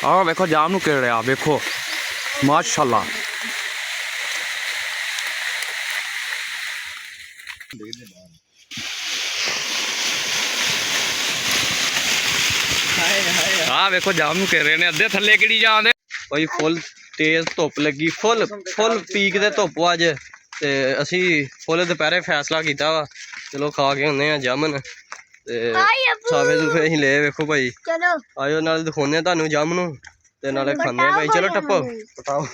ਆ ਵੇਖੋ ਜਾਮ ਨੂੰ ਕਿਹੜਿਆ ਵੇਖੋ ਮਾਸ਼ਾਅੱਲਾ। ਆ ਵੇਖੋ ਜਾਮ ਨੂੰ ਘੇਰੇ ਨੇ ਅੱਧੇ ਥੱਲੇ ਕਿਹੜੀ ਜਾਂਦੇ ਭਾਈ। ਫੁੱਲ ਤੇਜ਼ ਧੁੱਪ ਲੱਗੀ, ਫੁੱਲ ਪੀਕ ਦੇ ਧੁੱਪ ਅੱਜ ਤੇ ਅਸੀਂ ਫੁੱਲ ਦੁਪਹਿਰੇ ਫੈਸਲਾ ਕੀਤਾ ਵਾ ਚਲੋ ਖਾ ਕੇ ਹੁੰਦੇ ਆ ਜਾਮਨ ਤੇ ਸਾਫੇ ਸੁਫੇ ਅਸੀਂ ਲੈ ਵੇਖੋ ਭਾਈ। ਚਲੋ ਆਇਓ ਨਾਲੇ ਦਿਖਾਉਂਦੇ ਆ ਤੁਹਾਨੂੰ ਜਾਮਨ ਨੂੰ ਤੇ ਨਾਲੇ ਖਾਂਦੇ ਆ ਭਾਈ। ਚਲੋ ਟੱਪੋ ਪਟਾਓ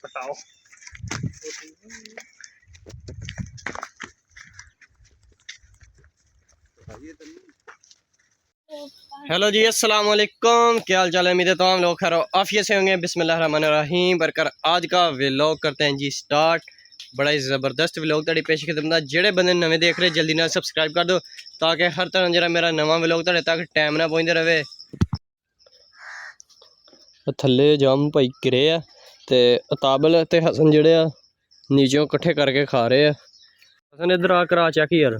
ਪਟਾਓ। हेलो जी, अस्सलाम वालेकुम। क्या हाल चाल है? उम्मीद है तमाम लोग खैर आफियत से होंगे। बिस्मिल्लाहिर्रहमानिर्रहीम बरकर आज का व्लॉग करते हैं जी स्टार्ट। बड़ा ही ज़बरदस्त व्लॉग तुहाडी पेश खिदमत। जेड़े बंदे नवे देख रहे जल्दी नाल सबसक्राइब कर दो ताकि हर तरह जरा मेरा नवा व्लॉग तुहाडे तक टाइम ना पहुँचते रहे। थल्ले जाम भाई गिरे आ ते अताबल ते हसन जेड़े आ नीचों कट्ठे करके खा रहे हैं। हसन इधर आ करा चेक यार।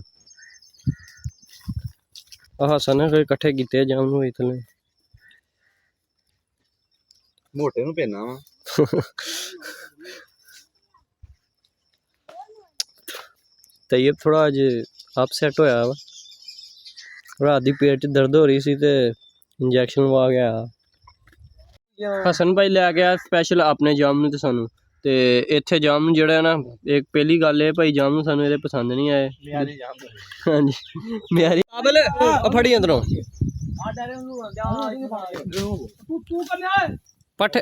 हसन है इकट्ठे किते जाम हुई थले मोटे नूं पेना वा तैयब थोड़ा अज अपसैट होया वा। रात दी पेट च दर्द हो रही सी ते इंजैक्शन लवा गया। हसन भाई लै गया स्पैशल अपने जाम नूं ते सानू ते इत्थे जाम जेड़ा ना एक पहली गल है भाई जाम सानू इहदे पसंद नहीं आए। हाँ जी म्यारी काबल फड़ी अंदरों पट्ठे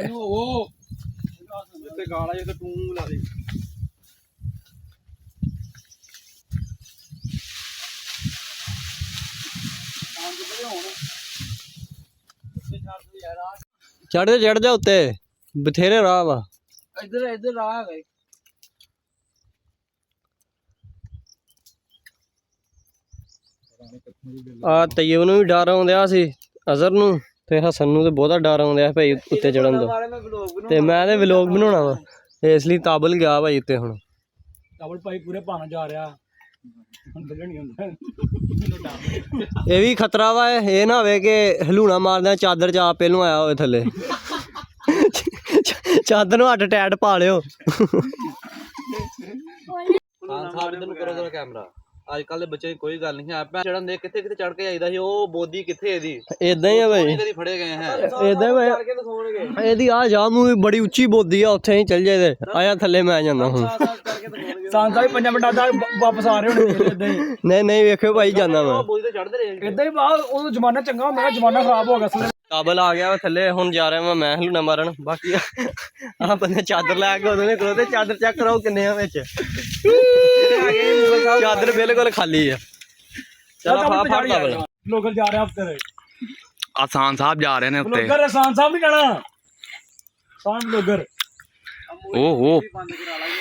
चढ़ जा उत्ते बथेरे राह वा। इधर इधर राह है आ तैयब नूं भी डर आउंदिया सी अजहर नूं ते हसन नूं ते बहुता डर आउंदिया भाई उत्ते चढ़न तो ते मैं ते व्लॉग बनाउणा वा इसलिए ताबल गया भाई उत्ते। हुण ताबल भाई पूरे पाना जा रहा ये भी खतरा वा। ये ना होवे कि हलूणा मारदा चादर च आप पहलू आया होवे थल्ले चादर नूं हट टैट पा लियो। कैमरा अजकल दे बच्चे कोई गल नहीं है चढ़न दे किथे किथे चढ़ के आईदा सी। ओ बोदी किथे इहदी इदां ही है भाई कदी फड़े गए हैं इदां ही भाई इहदी आ जाम बड़ी उच्ची बोदी आ उत्थे ही चल जाए ते आया थल्ले मैं जांदा हुण सांसा भी 5 मिनट वापस आ रहे होने नहीं नहीं वेखियो भाई जांदा मैं बोदी ते चढ़दे रहे इदां ही बाहर ओ जमाना चंगा हुंदा जमाना खराब हो गया। काबल आ गया थल्ले हुण जा रहा मैं हलूना मारन। बाकी आ बंदे चादर लै के उधर खड़ोते चादर चेक कराओ किन्ने आ विच चादर बिल्कुल खाली है। चलो फा फड़ काबल लोकल जा रहे हैं उत्ते आसान साहब जा रहे हैं उत्ते लोगर आसान साहब नहीं जाना सान लोगर ओ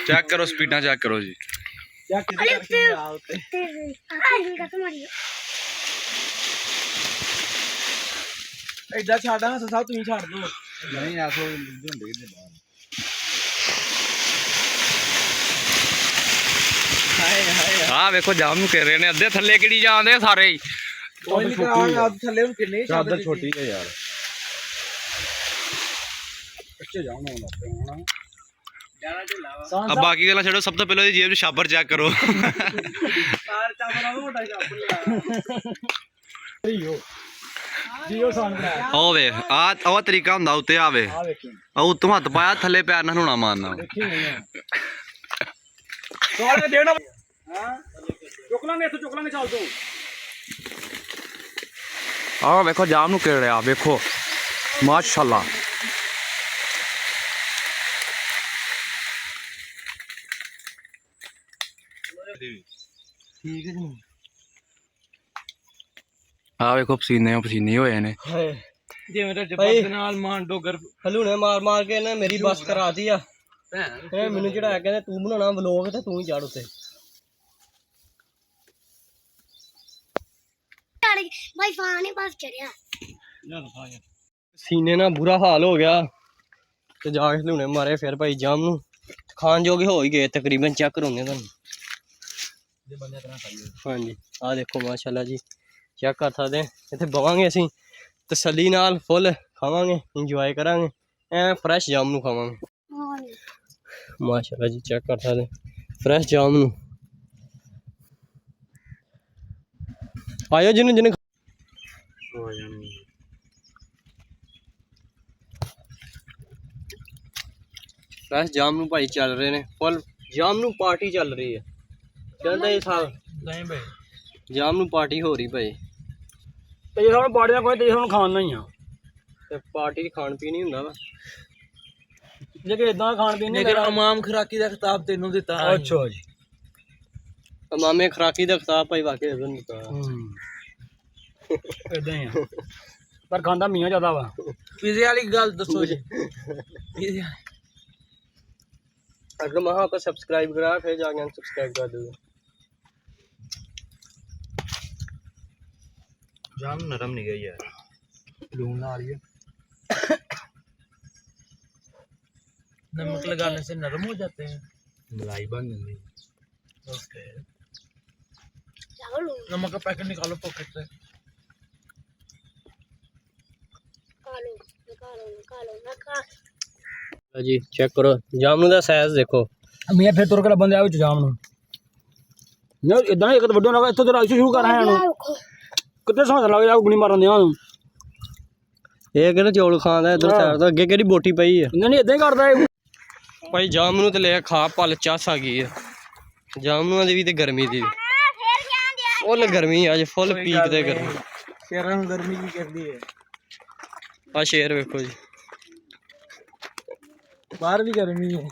चेक करो स्पीडा चेक करो जी चेक करके आओ उत्ते इधर छाड़ा ना साहब तुम छाड़ दो नहीं ऐसो झुंडे के बाहर हाय हाय आ देखो जाम नु कह रहे ने अद्धे थल्ले किड़ी जांदे सारे ही कोई नहीं करा थल्ले हूं किन्ने चादर छोटी है यार बच्चे जाओ ना अब बाकी गल्ला छोड़ो सब तो पहले जेब च शाबर चेक करो तार चादर आ मोटा शाबर लियो वे आ तरीका हुंदा उत्ते आवे आ उत्तों हत्थ पाया थल्ले पैर नाल हुणा मारना आ वेखो जाम नूं किहड़िया वेखो माशाअल्लाह। ठीक है आ वेखो पसीने पसीने होए ने हलूने मार मार के ना मेरी बस करा दी आ मैनू चढ़ाया कहते तू बनाना व्लॉग ते तू ही चढ़ उत्ते सीने ना बुरा हाल हो गया ते जाके हलूने मारे फिर भाई जाम नूं खान जोगे हो ही गए तकरीबन चेक कराने तुहानूं। हाँ जी आ देखो माशाल्लाह जी चेक कर सकते हैं इत्थे बवांगे असीं तसल्ली नाल फुल ਖਾਵਾਂਗੇ, ਇੰਜੋਏ ਕਰਾਂਗੇ। ਐ ਫਰੈਸ਼ ਜਾਮ ਨੂੰ ਖਾਵਾਂਗੇ। ਮਾਸ਼ਾਅੱਲਾ ਜੀ, ਚੈੱਕ ਕਰ ਸਕਦੇ ਫਰੈਸ਼ ਜਾਮ ਨੂੰ। ਆਇਓ ਜਿਹਨੂੰ ਜਿਹਨੇ ਫਰੈਸ਼ ਜਾਮ ਨੂੰ ਭਾਈ ਚੱਲ ਰਹੇ ਨੇ ਫੁੱਲ। ਜਾਮ ਨੂੰ ਪਾਰਟੀ ਚੱਲ ਰਹੀ ਹੈ। ਚੱਲਦਾ ਇਹ ਸਾਲ ਨਹੀਂ ਭਾਈ, ਜਾਮ ਨੂੰ ਪਾਰਟੀ ਹੋ ਰਹੀ ਭਾਈ। ਤੇ ਜੇ ਹੁਣ ਪਾਰਟੀ ਦਾ ਕੋਈ ਤੇ ਹੁਣ ਖਾਣਾ ਹੀ ਆ, ਤੇ ਪਾਰਟੀ ਖਾਣ ਪੀਣ ਹੀ ਹੁੰਦਾ ਵਾ। ਜੇ ਕਿ ਇਦਾਂ ਖਾਣ ਪੀਣ ਨਹੀਂ, ਇਮਾਮ ਖੁਰਾਕੀ ਦਾ ਖਿਤਾਬ ਤੈਨੂੰ ਦਿੱਤਾ। ਅੱਛਾ ਜੀ, ਇਮਾਮੇ ਖੁਰਾਕੀ ਦਾ ਖਿਤਾਬ ਭਾਈ ਵਾਕਈ ਤੈਨੂੰ ਦਿੱਤਾ। ਇਦਾਂ ਹੀ ਆ, ਪਰ ਖਾਂਦਾ ਮੀਆਂ ਜ਼ਿਆਦਾ ਵਾ। ਪੀਜ਼ੇ ਵਾਲੀ ਗੱਲ ਦੱਸੋ ਜੀ। ਪੀਜ਼ੇ अगर वहाँ पर सब्सक्राइब करा फिर जाके सब्सक्राइब कर दो। जाम नरम नहीं गई यार, लून आ रही है। नमक लगाने से नरम हो जाते हैं, मलाई बन जाती है। ओके, नमक का पैकेट निकालो पॉकेट से। जी चेक करो जामनू का साइज देखो। मैं फिर तुर के लभन दिया जाम नू इदा एक तो वड्डो ना इत्थों ते शुरू कर रहा है कितने समय लग जा गुणी मारन दिया ये कहना चौल खांदा इधर साइड तो अगे केड़ी बोटी पई है। नहीं इदा ही करदा है भाई। जामनू ते ले खा पल चस आ गई है। जामनू दी भी ते गर्मी दी फुल गर्मी अज फुल पीक ते गर्मी। शेरां नू गर्मी की करदी है। आ शेर वेखो जी, बाहर भी गर्मी है।